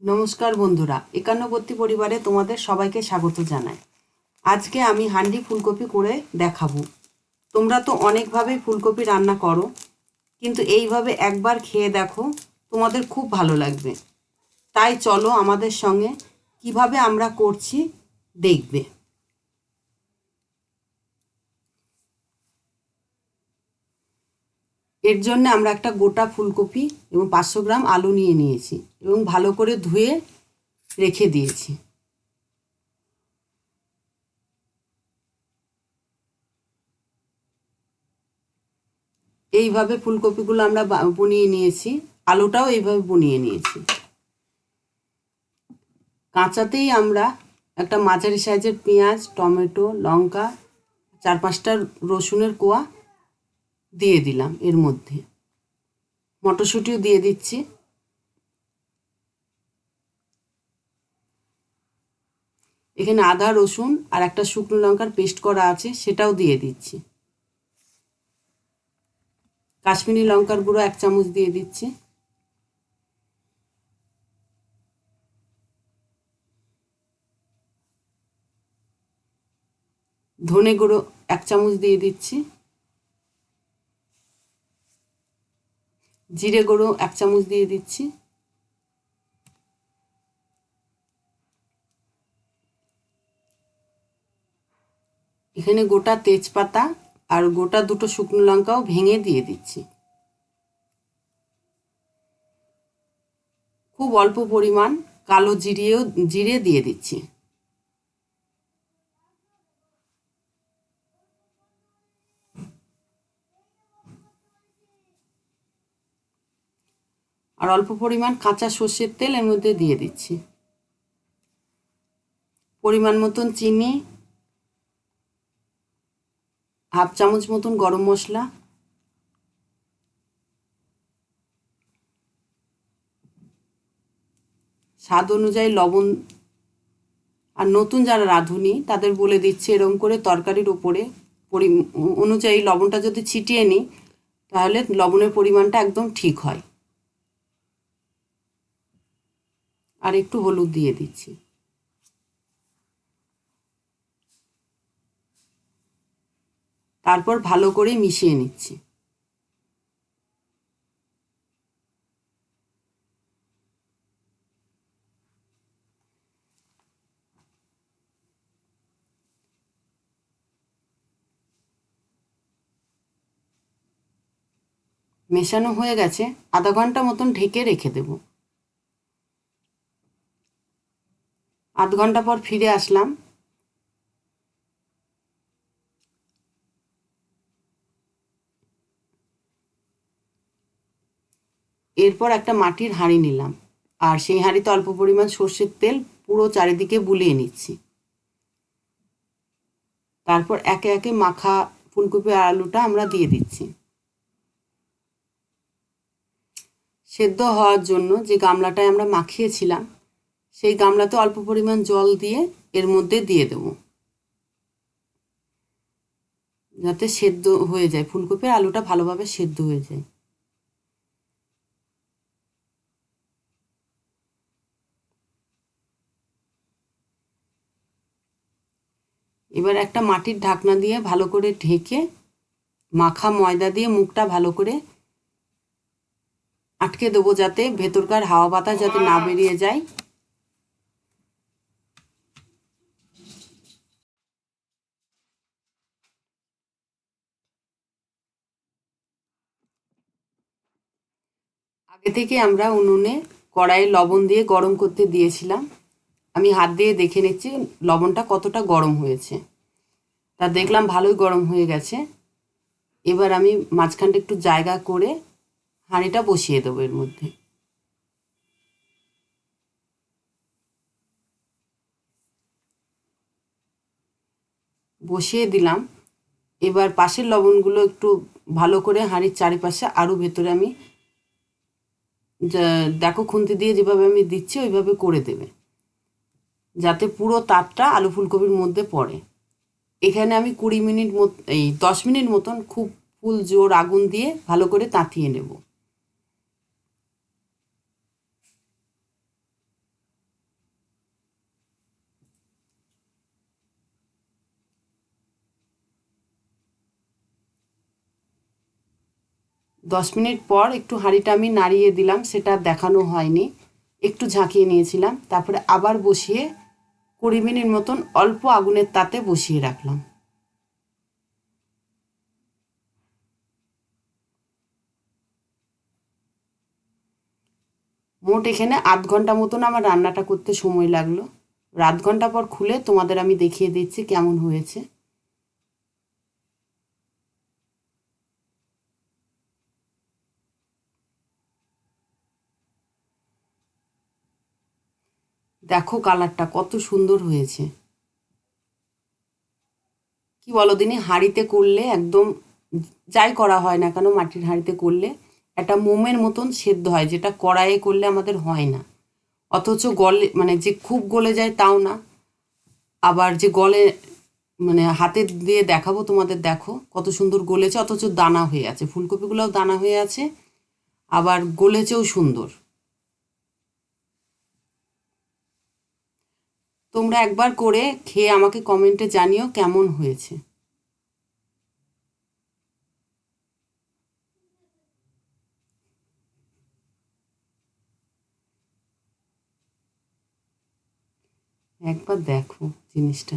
নমস্কার বন্ধুরা, একান্নবর্তী পরিবারে তোমাদের সবাইকে স্বাগত জানাই। আজকে আমি হান্ডি ফুলকপি করে দেখাবো। তোমরা তো অনেকভাবেই ফুলকপি রান্না করো, কিন্তু এইভাবে একবার খেয়ে দেখো, তোমাদের খুব ভালো লাগবে। তাই চলো আমাদের সঙ্গে কিভাবে আমরা করছি দেখবে। এর জন্য আমরা একটা গোটা ফুলকপি এবং 500 গ্রাম আলু নিয়ে নিয়েছি এবং ভালো করে ধুয়ে রেখে দিয়েছি। এইভাবে ফুলকপিগুলো আমরা বনিয়ে নিয়েছি, আলুটাও এইভাবে বনিয়ে নিয়েছি। কাঁচাতেই আমরা একটা মাঝারি সাইজের পেঁয়াজ, টমেটো, লঙ্কা, 4-5টা রসুনের কোয়া দিয়ে দিলাম। এর মধ্যে মটরশুঁটিও দিয়ে দিচ্ছি। এখানে আদা, রসুন আর একটা শুকনো লঙ্কার পেস্ট করা আছে, সেটাও দিয়ে দিচ্ছি। কাশ্মীরি লঙ্কার গুঁড়ো 1 চামচ দিয়ে দিচ্ছি। ধনে গুঁড়ো 1 চামচ দিয়ে দিচ্ছি। জিরে গুঁড়ো 1 চামচ দিয়ে দিচ্ছি। এখানে গোটা তেজপাতা আর গোটা 2টো শুকনো লঙ্কাও ভেঙে দিয়ে দিচ্ছি। খুব অল্প পরিমাণ কালো জিরে দিয়ে দিচ্ছি। আর অল্প পরিমাণ কাঁচা সর্ষের তেল এর মধ্যে দিয়ে দিচ্ছি। পরিমাণ মতন চিনি, 1/2 চামচ মতন গরম মশলা, স্বাদ অনুযায়ী লবণ। আর নতুন যারা রাঁধুনি তাদের বলে দিচ্ছি, এরকম করে তরকারির ওপরে অনুযায়ী লবণটা যদি ছিটিয়ে নিই, তাহলে লবণের পরিমাণটা একদম ঠিক হয়। আর একটু হলুদ দিয়ে দিচ্ছি। তারপর ভালো করে মিশিয়ে নিচ্ছি। মেশানো হয়ে গেছে, আধা ঘন্টা মতন ঢেকে রেখে দেব। আধ ঘন্টা পর ফিরে আসলাম। এরপর একটা মাটির হাঁড়ি নিলাম, আর সেই হাঁড়িতে অল্প পরিমাণ সর্ষের তেল পুরো চারিদিকে বুলিয়ে নিচ্ছি। তারপর একে একে মাখা ফুলকপি আর আলুটা আমরা দিয়ে দিচ্ছি। সেদ্ধ হওয়ার জন্য যে গামলাটায় আমরা মাখিয়েছিলাম, সেই গামলাতে অল্প পরিমাণ জল দিয়ে এর মধ্যে দিয়ে দেব, যাতে সেদ্ধ হয়ে যায়, ফুলকপি আর আলুটা ভালোভাবে সেদ্ধ হয়ে যায়। এবার একটা মাটির ঢাকনা দিয়ে ভালো করে ঢেকে মাখা ময়দা দিয়ে মুখটা ভালো করে আটকে দেবো, যাতে ভেতরকার হাওয়া বাতাস যাতে না বেরিয়ে যায়। আগে থেকে আমরা উনুনে কড়াইয়ে লবণ দিয়ে গরম করতে দিয়েছিলাম। আমি হাত দিয়ে দেখে নিচ্ছি লবণটা কতটা গরম হয়েছে। তা দেখলাম ভালোই গরম হয়ে গেছে। এবার আমি মাঝখানটা একটু জায়গা করে হাঁড়িটা বসিয়ে দেবো এর মধ্যে। বসিয়ে দিলাম। এবার পাশের লবণগুলো একটু ভালো করে হাঁড়ির চারিপাশে আরও ভেতরে আমি দেখো খুন্তি দিয়ে যেভাবে আমি দিচ্ছি ওইভাবে করে দেবে, যাতে পুরো তাপটা আলু ফুলকপির মধ্যে পড়ে। এখানে আমি 10 মিনিট মতন খুব ফুল জোর আগুন দিয়ে ভালো করে তাতিয়ে নেব। 10 মিনিট পর একটু হাঁড়িটা আমি নাড়িয়ে দিলাম, সেটা দেখানো হয়নি, একটু ঝাঁকিয়ে নিয়েছিলাম। তারপরে আবার বসিয়ে 20 মিনিট মতন অল্প আগুনের তাতে বসিয়ে রাখলাম। মোট এখানে আধ ঘন্টা মতন আমার রান্নাটা করতে সময় লাগলো। আধ ঘন্টা পর খুলে তোমাদের আমি দেখিয়ে দিচ্ছি কেমন হয়েছে। দেখো কালারটা কত সুন্দর হয়েছে। কি বলো দিনি, হাঁড়িতে করলে একদম, যাই করা হয় না কেন মাটির হাঁড়িতে করলে একটা মোমের মতন সেদ্ধ হয়, যেটা কড়াইয়ে করলে আমাদের হয় না। অথচ গলে, মানে যে খুব গলে যায় তাও না, আবার যে গলে, মানে হাতে দিয়ে দেখাবো তোমাদের, দেখো কত সুন্দর গলেছে, অথচ দানা হয়ে আছে, ফুলকপিগুলোও দানা হয়ে আছে, আবার গলেছেও সুন্দর। তোমরা একবার করে খেয়ে আমাকে কমেন্টে জানিও কেমন হয়েছে। একবার দেখো জিনিসটা।